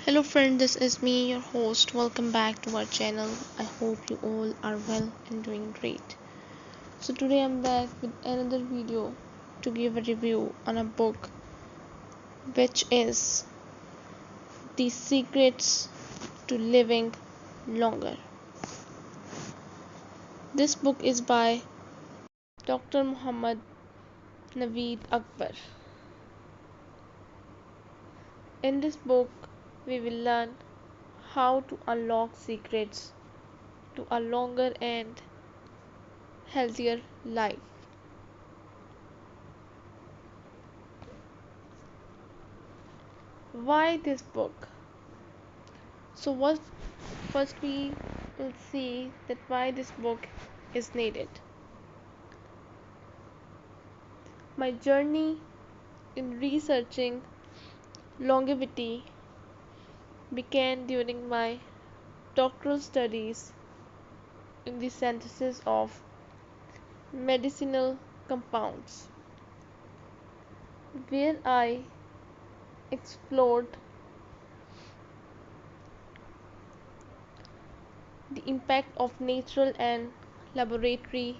Hello friend, this is me, your host. Welcome back to our channel. I hope you all are well and doing great. So today I'm back with another video to give a review on a book which is The Secrets to Living Longer. This book is by Dr. Muhammad Naveed Akbar. In this book, we will learn how to unlock secrets to a longer and healthier life. Why this book? So what first we will see that why this book is needed. My journey in researching longevity began during my doctoral studies in the synthesis of medicinal compounds, where I explored the impact of natural and laboratory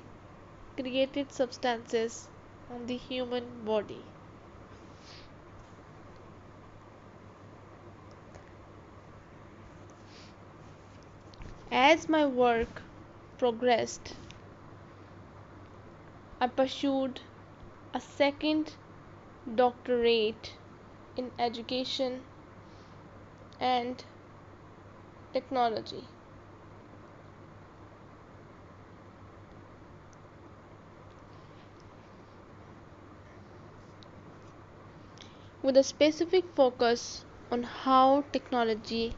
created substances on the human body. As my work progressed, I pursued a second doctorate in education and technology. With a specific focus on how technology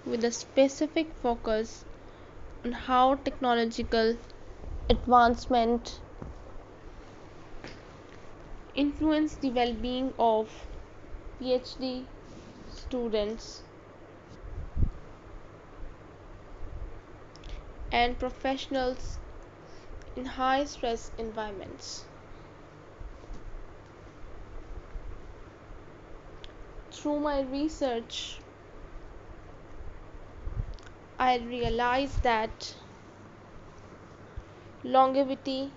with a specific focus on how technological advancement influence the well-being of PhD students and professionals in high stress environments. Through my research, I realized that longevity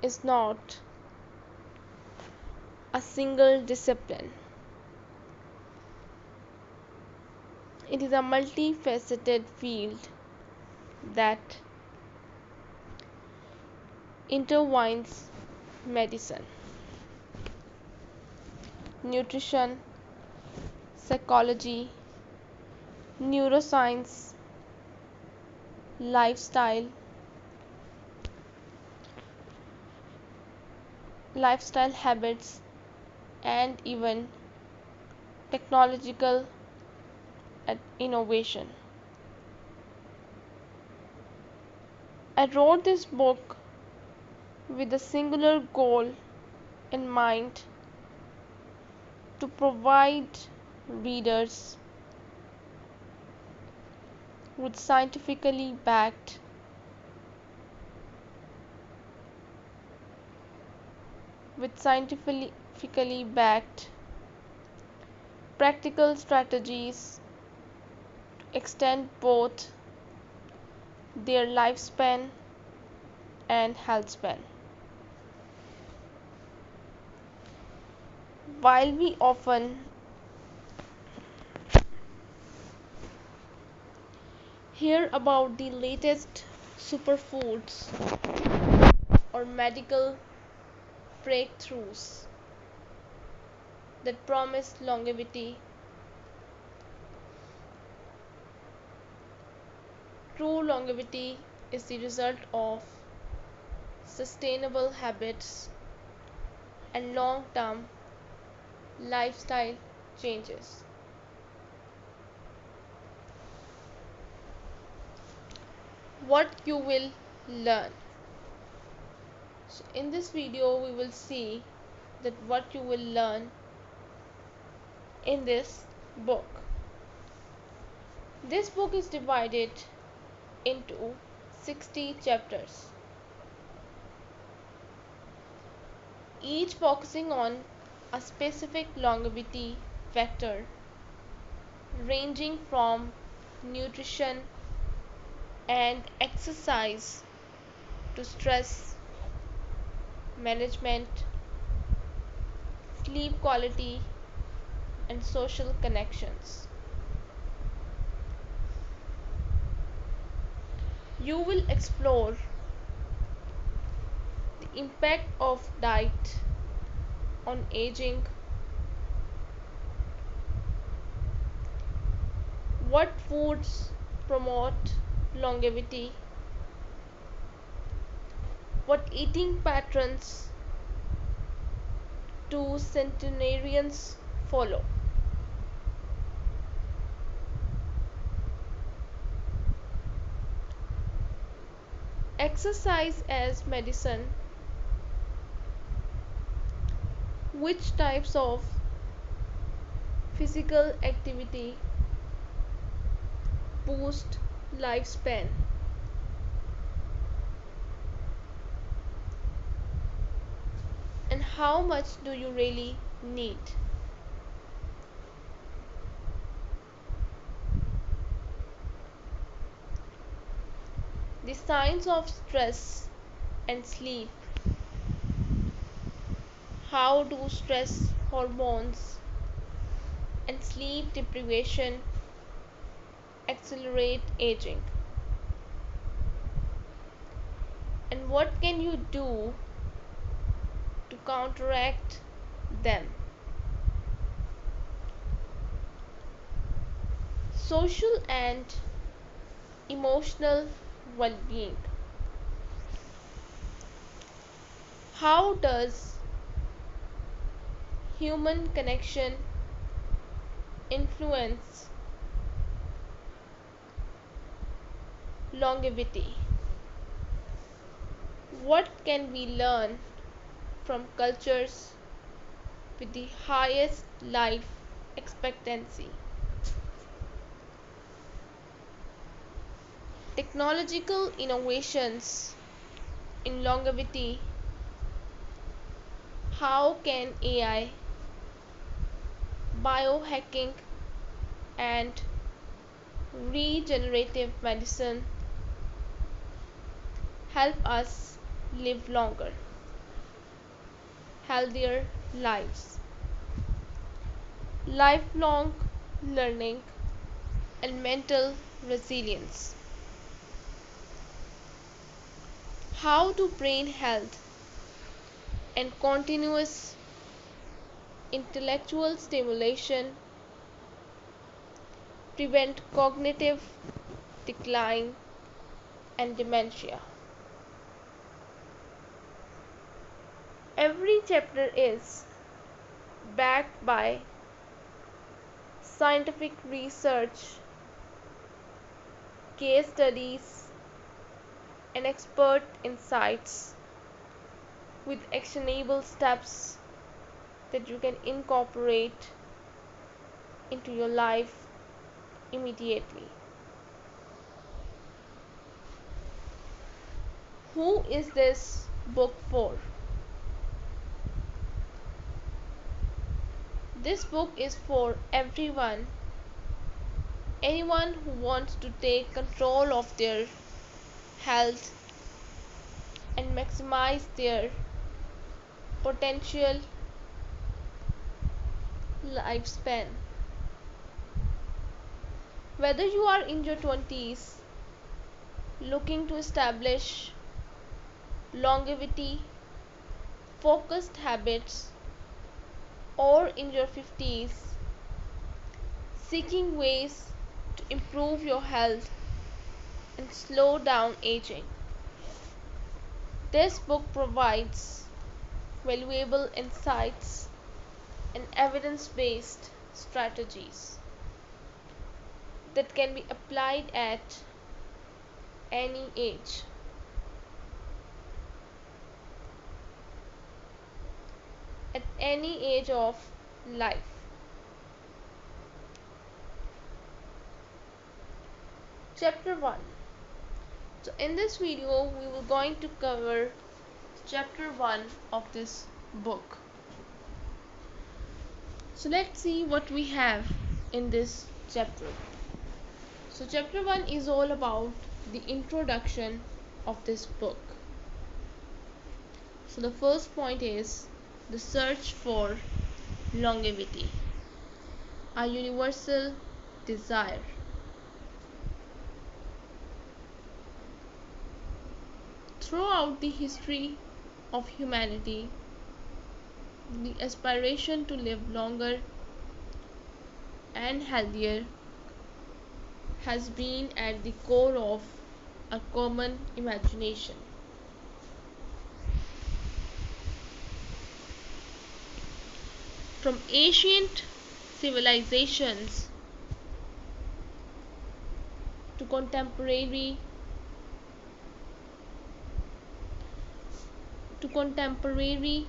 is not a single discipline. It is a multifaceted field that intertwines medicine, nutrition, psychology, neuroscience, lifestyle, lifestyle habits, and even technological innovation. I wrote this book with a singular goal in mind: to provide readers with scientifically backed practical strategies to extend both their lifespan and health span. While we often hear about the latest superfoods or medical breakthroughs that promise longevity, true longevity is the result of sustainable habits and long-term lifestyle changes. What you will learn. So in this video we will see that what you will learn in this book. This book is divided into 60 chapters, each focusing on a specific longevity factor ranging from nutrition and exercise to stress management, sleep quality, and social connections. You will explore the impact of diet on aging, what foods promote longevity, what eating patterns do centenarians follow, exercise as medicine, which types of physical activity boost lifespan, and how much do you really need. The signs of stress and sleep. How do stress hormones and sleep deprivation accelerate aging? And what can you do to counteract them? Social and emotional well-being. How does human connection influence longevity? What can we learn from cultures with the highest life expectancy? Technological innovations in longevity. How can AI, biohacking, and regenerative medicine help us live longer, healthier lives? Lifelong learning and mental resilience. How do brain health and continuous intellectual stimulation prevent cognitive decline and dementia? Every chapter is backed by scientific research, case studies, and expert insights with actionable steps that you can incorporate into your life immediately. Who is this book for? This book is for everyone, anyone who wants to take control of their health and maximize their potential lifespan. Whether you are in your 20s looking to establish longevity, focused habits, or in your 50s seeking ways to improve your health and slow down aging, this book provides valuable insights and evidence based strategies that can be applied at any age. At any age of life. Chapter 1. So in this video we will going to cover chapter 1 of this book. So let's see what we have in this chapter. So, chapter 1 is all about the introduction of this book. So, the first point is the search for longevity, a universal desire. Throughout the history of humanity, the aspiration to live longer and healthier has been at the core of a common imagination. From ancient civilizations to contemporary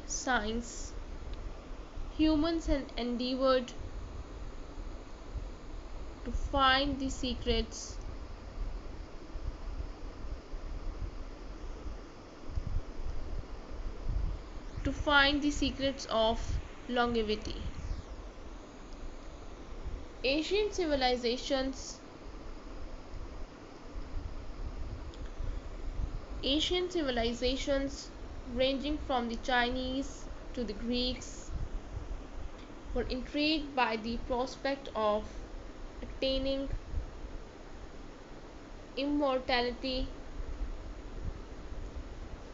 science, humans have endeavored to find the secrets of longevity. Ancient civilizations Ancient civilizations ranging from the Chinese to the Greeks were intrigued by the prospect of attaining immortality,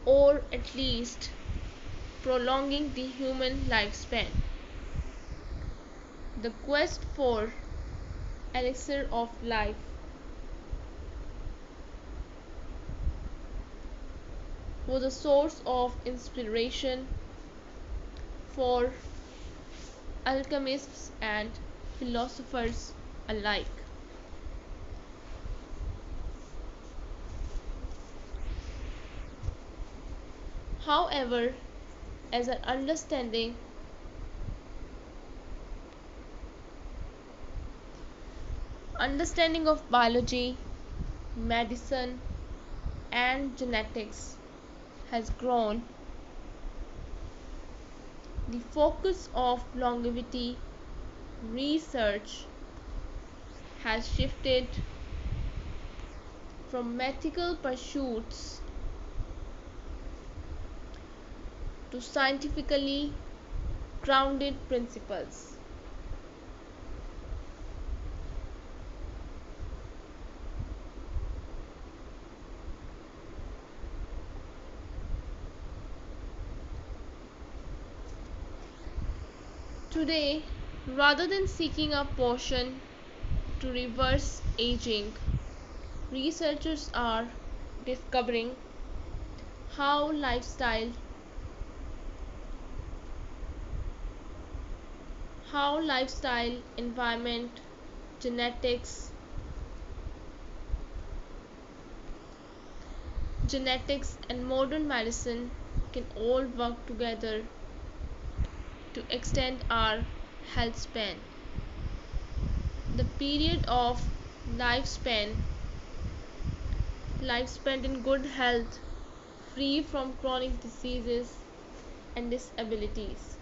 or at least prolonging the human lifespan. The quest for elixir of life was a source of inspiration for alchemists and philosophers alike. However, as an understanding of biology, medicine, and genetics has grown, the focus of longevity research has shifted from mythical pursuits to scientifically grounded principles. Today, rather than seeking a potion to reverse aging, researchers are discovering how lifestyle, environment, genetics, and modern medicine can all work together to extend our health span. The period of lifespan life spent in good health, free from chronic diseases and disabilities.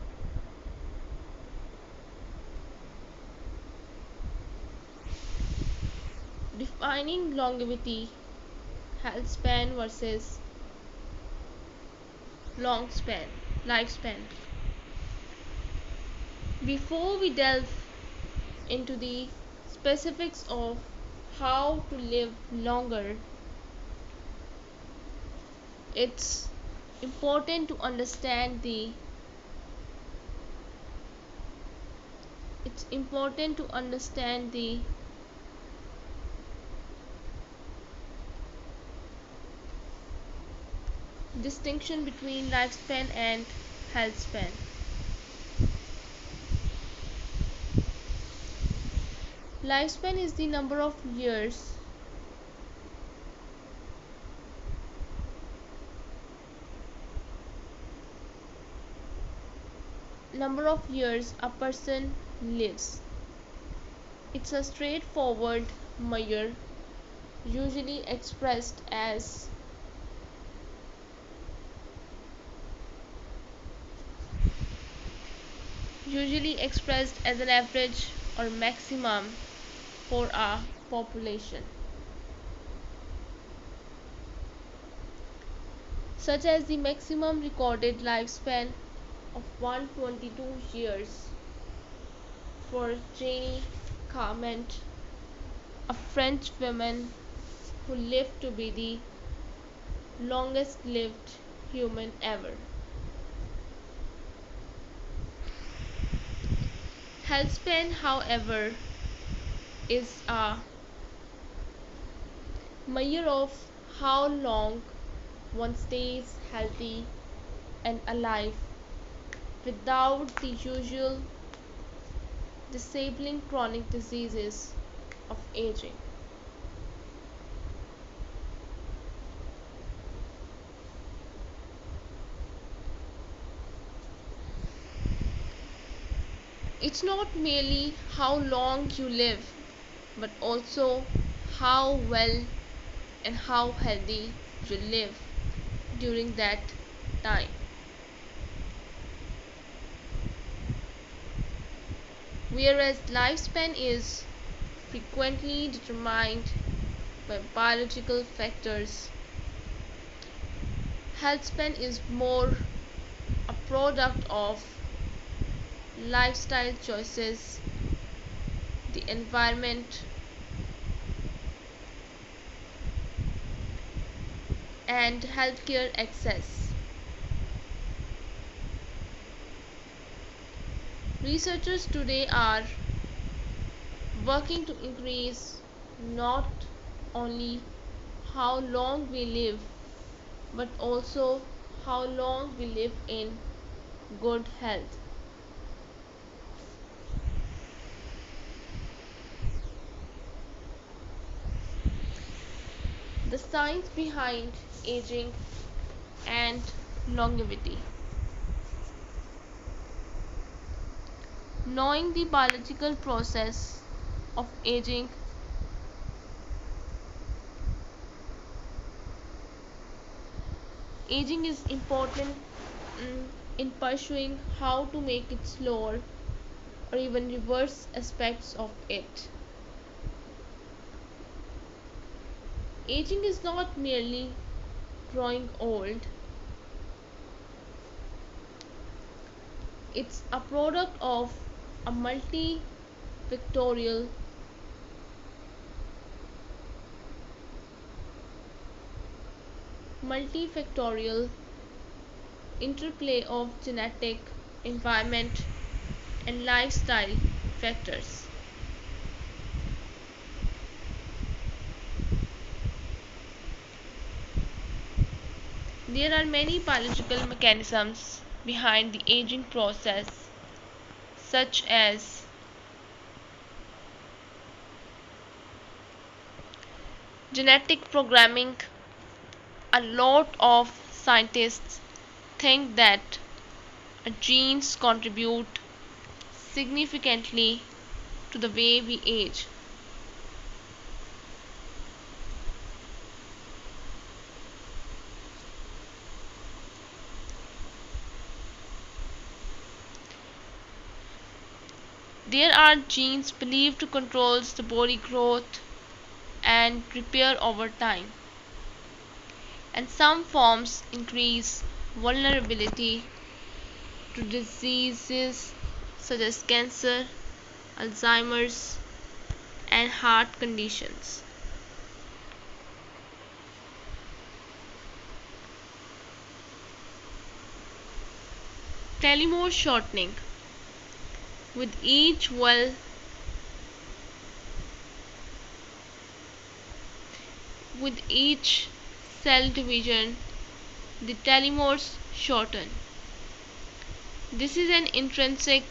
Defining longevity, health span versus lifespan. Before we delve into the specifics of how to live longer, it's important to understand the distinction between lifespan and health span. Lifespan is the number of years a person lives. It's a straightforward measure, usually expressed as an average or maximum for our population, such as the maximum recorded lifespan of 122 years for Jenny Carment, a French woman who lived to be the longest lived human ever. Health span, however, is a measure of how long one stays healthy and alive without the usual disabling chronic diseases of aging. It's not merely how long you live, but also how well and how healthy you live during that time. Whereas lifespan is frequently determined by biological factors, health span is more a product of lifestyle choices, the environment, and healthcare access. Researchers today are working to increase not only how long we live, but also how long we live in good health. The science behind aging and longevity. Knowing the biological process of aging is important in pursuing how to make it slower or even reverse aspects of it. Aging is not merely growing old, it's a product of a multifactorial interplay of genetic, environment, and lifestyle factors. There are many biological mechanisms behind the aging process, such as genetic programming. A lot of scientists think that genes contribute significantly to the way we age. There are genes believed to control the body growth and repair over time, and some forms increase vulnerability to diseases such as cancer, Alzheimer's, and heart conditions. Telomere shortening. With each well with each cell division, the telomeres shorten. This is an intrinsic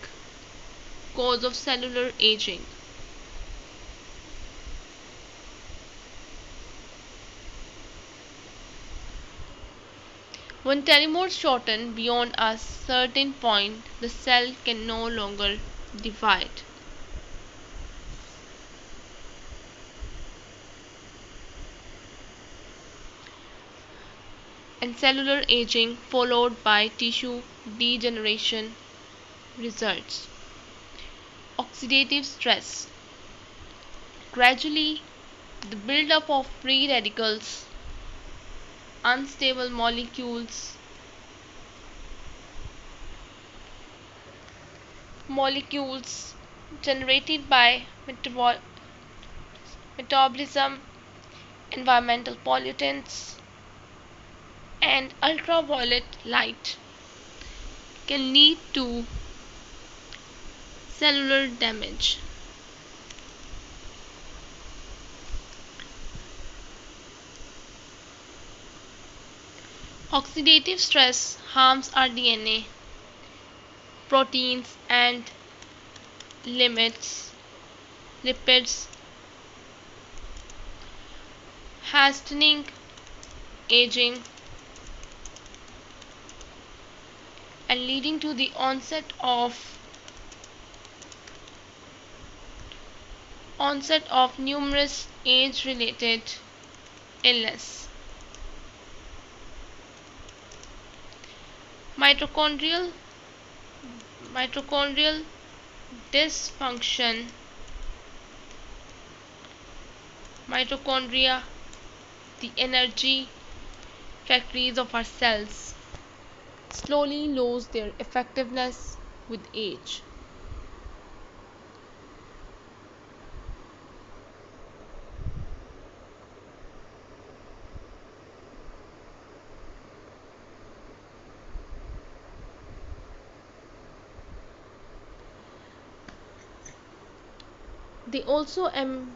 cause of cellular aging. When telomeres shorten beyond a certain point, the cell can no longer divide. And cellular aging followed by tissue degeneration results. Oxidative stress. Gradually, the buildup of free radicals, unstable molecules generated by metabolism, environmental pollutants, and ultraviolet light can lead to cellular damage. Oxidative stress harms our DNA, proteins, and limits lipids, hastening aging and leading to the onset of numerous age-related illness. Mitochondrial mitochondrial dysfunction. Mitochondria, the energy factories of our cells, slowly lose their effectiveness with age.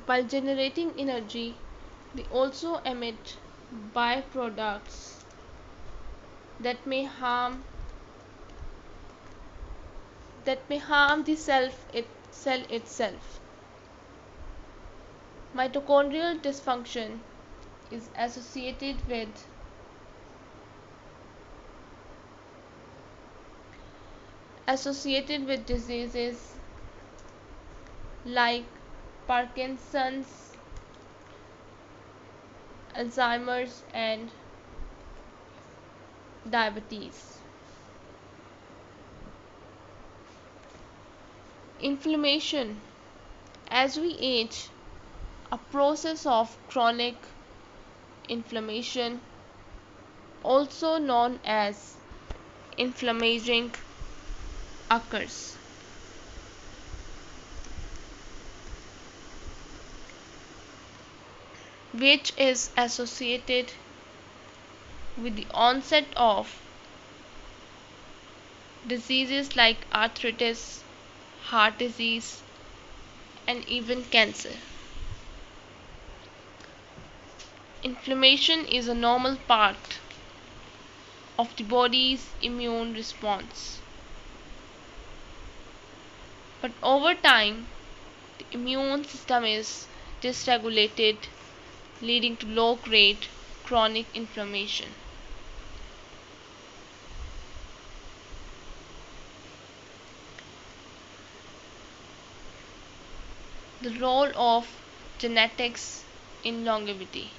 While generating energy, they also emit byproducts that may harm the cell itself. Mitochondrial dysfunction is associated with diseases like Parkinson's, Alzheimer's, and diabetes. Inflammation. As we age, a process of chronic inflammation, also known as inflammaging, occurs. Which is associated with the onset of diseases like arthritis, heart disease, and even cancer. Inflammation is a normal part of the body's immune response. But over time, the immune system is dysregulated, leading to low-grade chronic inflammation. The role of genetics in longevity.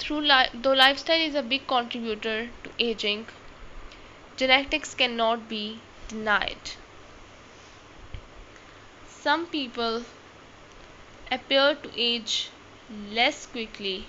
Though lifestyle is a big contributor to aging, genetics cannot be denied. Some people appear to age less quickly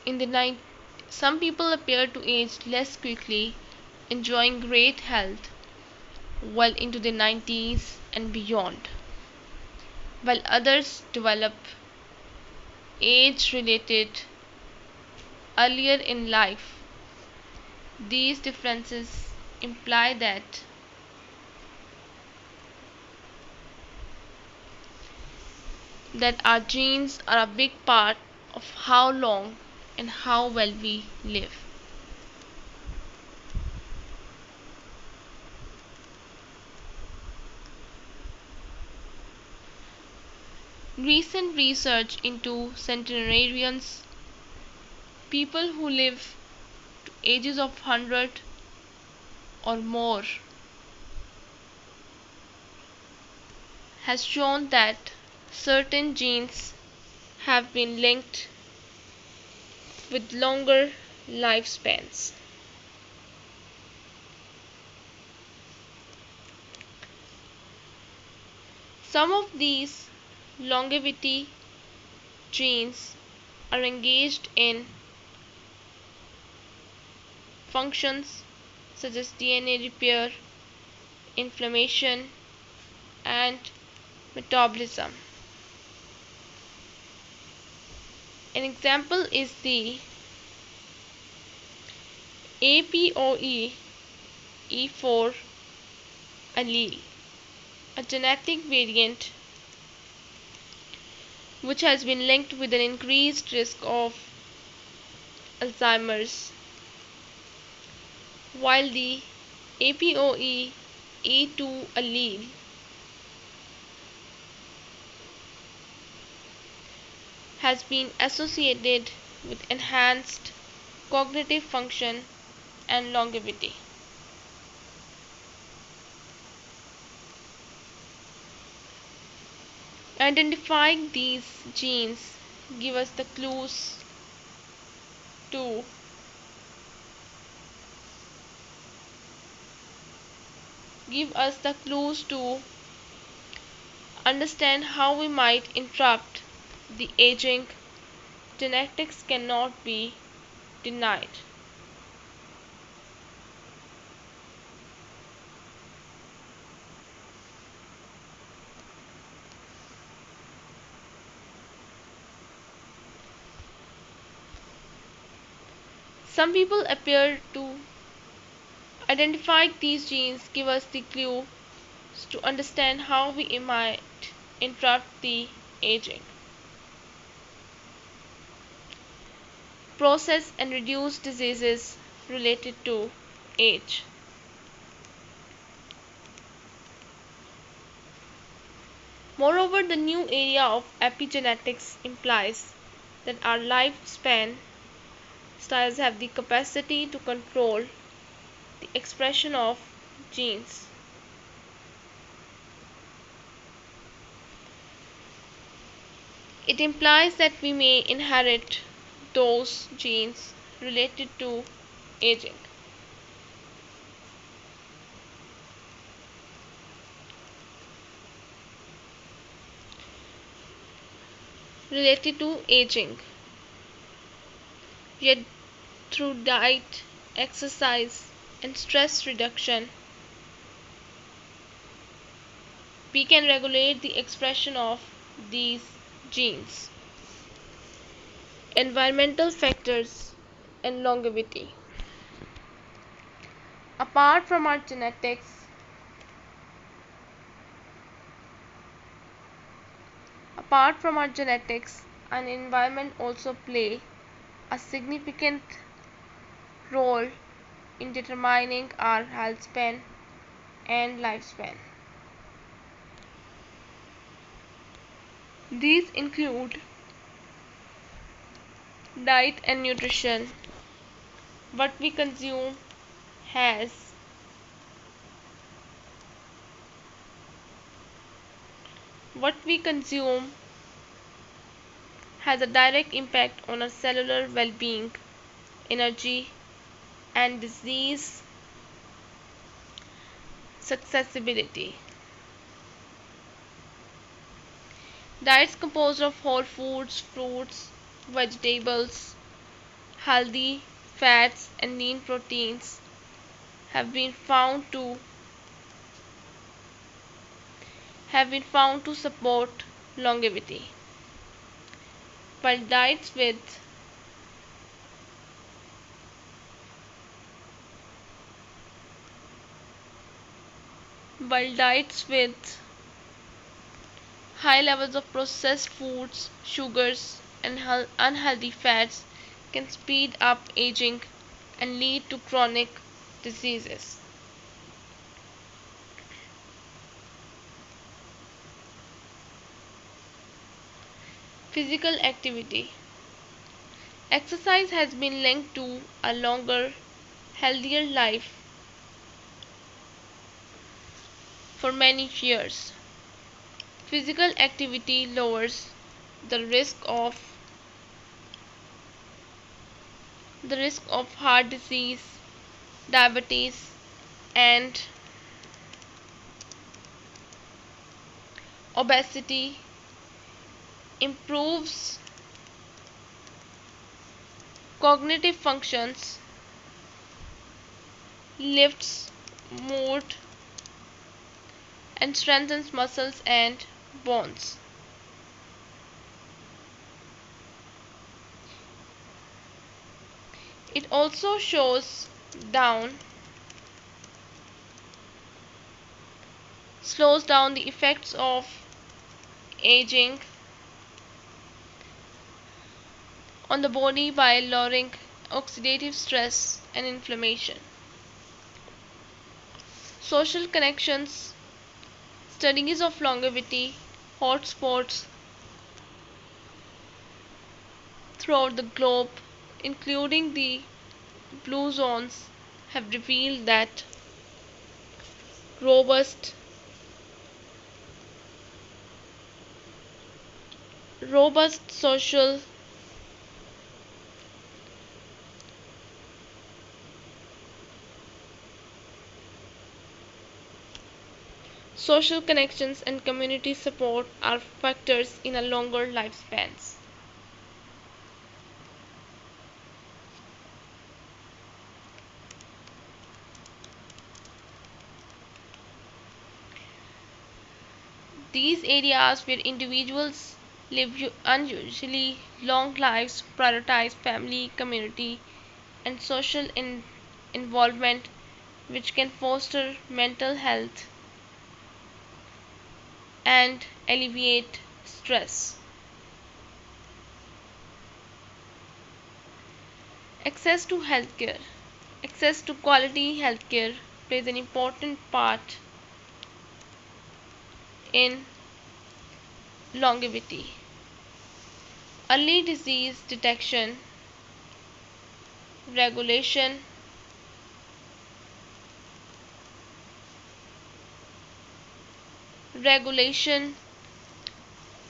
in the nine some people appear to age less quickly, enjoying great health well into their 90s and beyond, while others develop age related earlier in life. These differences imply that our genes are a big part of how long and how well we live. Recent research into centenarians, people who live to ages of 100 or more, has shown that certain genes have been linked with longer lifespans. Some of these longevity genes are engaged in functions such as DNA repair, inflammation, and metabolism. An example is the APOE E4 allele, a genetic variant which has been linked with an increased risk of Alzheimer's, while the APOE E2 allele has been associated with enhanced cognitive function and longevity. Identifying these genes give us the clues to understand how we might interrupt the aging. Genetics cannot be denied. Some people appear to identify these genes give us the clue to understand how we might interrupt the aging, process and reduce diseases related to age. Moreover, the new area of epigenetics implies that our lifespan styles have the capacity to control the expression of genes. It implies that we may inherit those genes related to aging. Related to aging. Yet through diet, exercise, and stress reduction, we can regulate the expression of these genes. Environmental factors and longevity. Apart from our genetics, and environment also play a significant role in determining our health span and lifespan. These include diet and nutrition. What we consume has what we consume has a direct impact on our cellular well-being, energy, and disease susceptibility. Diets composed of whole foods, fruits, vegetables, healthy fats, and lean proteins have been found to support longevity, while diets with high levels of processed foods, sugars, and unhealthy fats can speed up aging and lead to chronic diseases. Physical activity. Exercise has been linked to a longer, healthier life for many years. Physical activity lowers the risk of heart disease, diabetes, and obesity, improves cognitive functions, lifts mood, and strengthens muscles and bones. It also down slows down the effects of aging on the body by lowering oxidative stress and inflammation. Social connections. Studies of longevity hotspots throughout the globe, including the blue zones, have revealed that robust robust social connections and community support are factors in a longer lifespans. These areas where individuals live unusually long lives prioritize family, community, and social involvement, which can foster mental health and alleviate stress. Access to healthcare. Access to quality healthcare plays an important part in longevity. Early disease detection, regulation, regulation,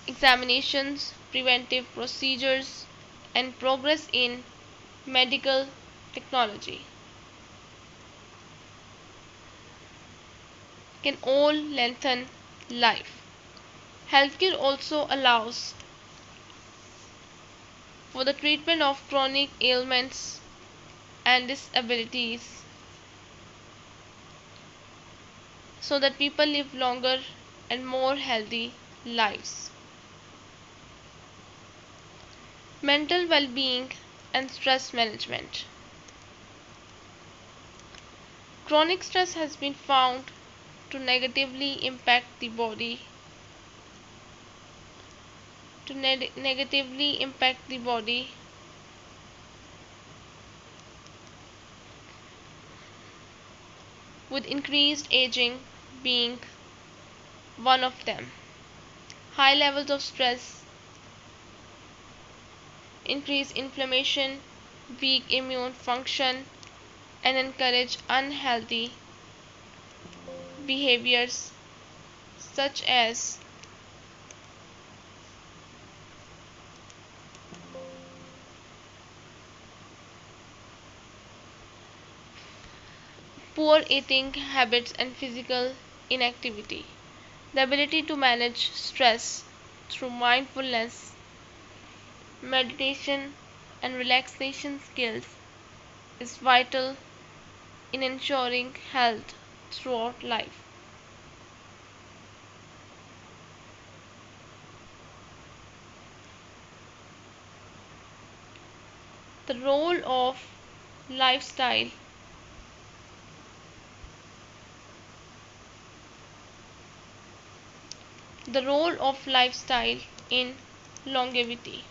examinations, preventive procedures, and progress in medical technology can all lengthen life. Healthcare also allows for the treatment of chronic ailments and disabilities so that people live longer and more healthy lives. Mental well being and stress management. Chronic stress has been found to negatively impact the body, with increased aging being one of them. High levels of stress increase inflammation, weak immune function, and encourage unhealthy behaviors such as poor eating habits and physical inactivity. The ability to manage stress through mindfulness, meditation, and relaxation skills is vital in ensuring health throughout life. The role of lifestyle. The role of lifestyle in longevity.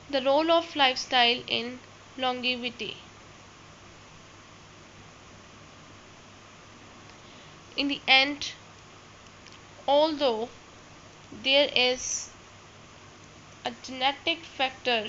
The role of lifestyle in longevity. In the end, although there is a genetic factor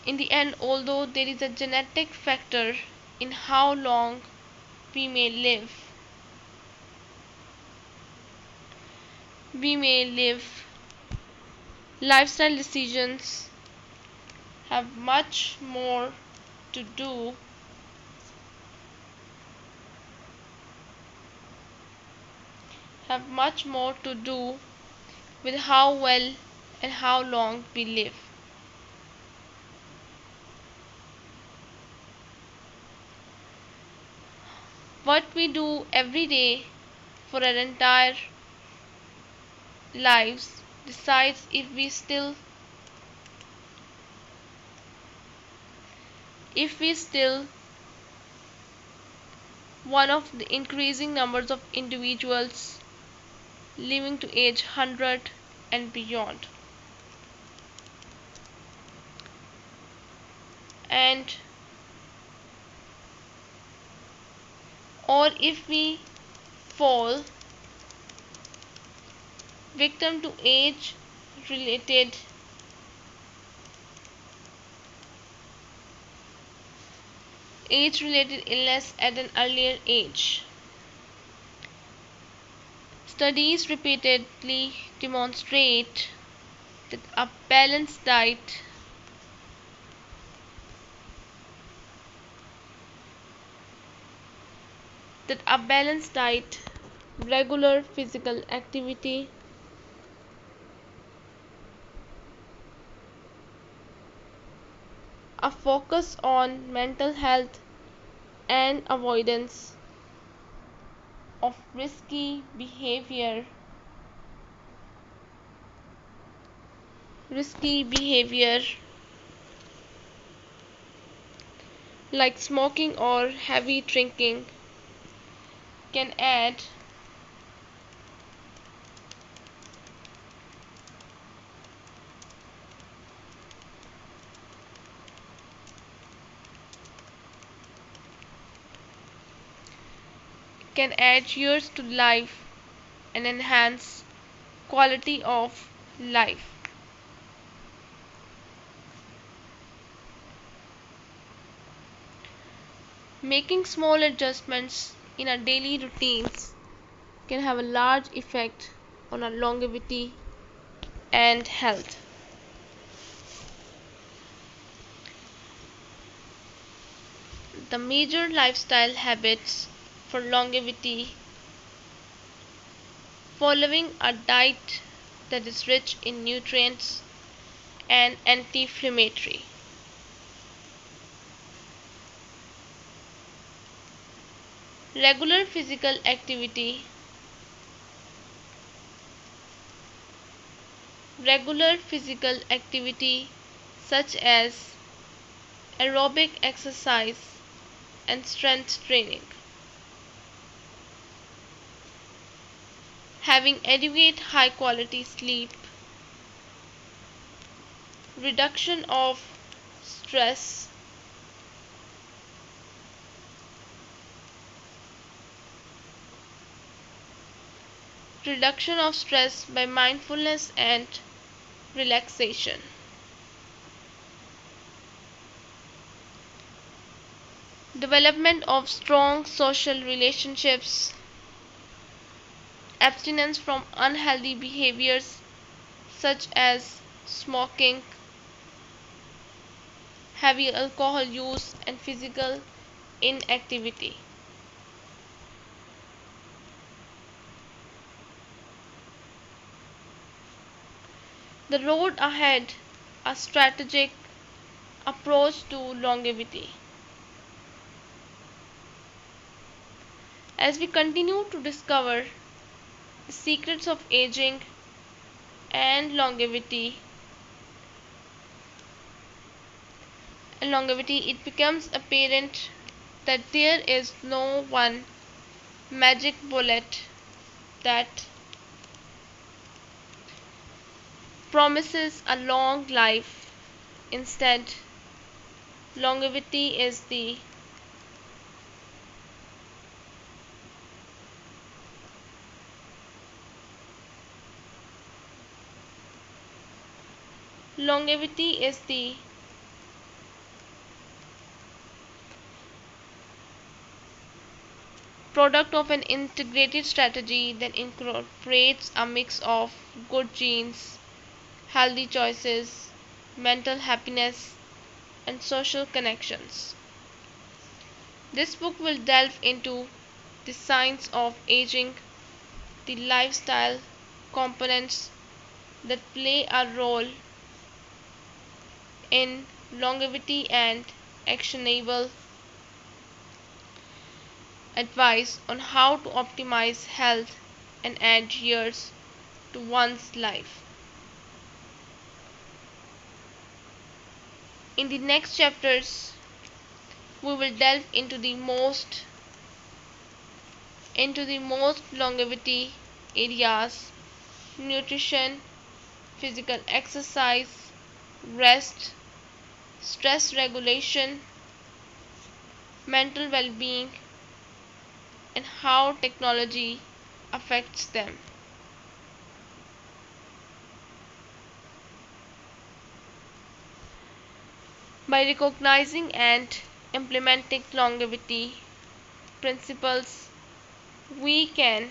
in the end, although there is a genetic factor in how long we may live, we may live, lifestyle decisions have much more to do with how well and how long we live. What we do every day for our entire lives decides if we still one of the increasing numbers of individuals living to age 100 and beyond, and or if we fall victim to related age-related illness at an earlier age. Studies repeatedly demonstrate that a balanced diet, regular physical activity, a focus on mental health, and avoidance of risky behavior like smoking or heavy drinking can add years to life and enhance quality of life. Making small adjustments in our daily routines can have a large effect on our longevity and health. The major lifestyle habits for longevity: following a diet that is rich in nutrients and anti-inflammatory, regular physical activity, such as aerobic exercise and strength training, having adequate high quality sleep, reduction of stress, by mindfulness and relaxation, development of strong social relationships, abstinence from unhealthy behaviors such as smoking, heavy alcohol use, and physical inactivity. The road ahead: a strategic approach to longevity. As we continue to discover the secrets of aging and longevity, it becomes apparent that there is no one magic bullet that promises a long life. Instead, longevity is the longevity is the product of an integrated strategy that incorporates a mix of good genes, healthy choices, mental happiness, and social connections. This book will delve into the science of aging, the lifestyle components that play a role in longevity, and actionable advice on how to optimize health and add years to one's life. In the next chapters, we will delve into the most longevity areas: nutrition, physical exercise, rest, stress regulation, mental well-being, and how technology affects them. By recognizing and implementing longevity principles, we can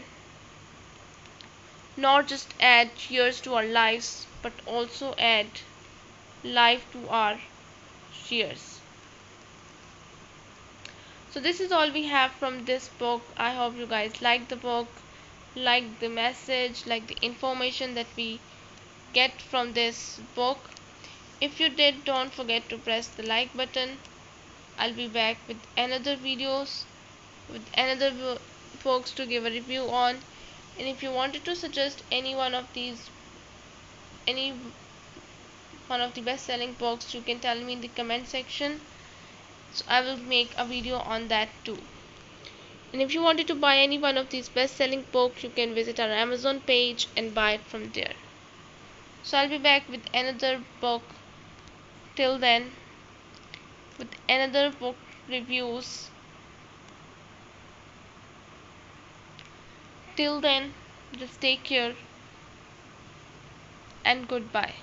not just add years to our lives but also add life to our years. So this is all we have from this book. I hope you guys like the book, like the message, like the information that we get from this book. If you did, don't forget to press the like button. I'll be back with another videos, with another books to give a review on. And if you wanted to suggest any one of the best selling books, you can tell me in the comment section, so I will make a video on that too. And if you wanted to buy any one of these best selling books, you can visit our Amazon page and buy it from there. So I'll be back with another book. Till then, with another book reviews. Till then, just take care and goodbye.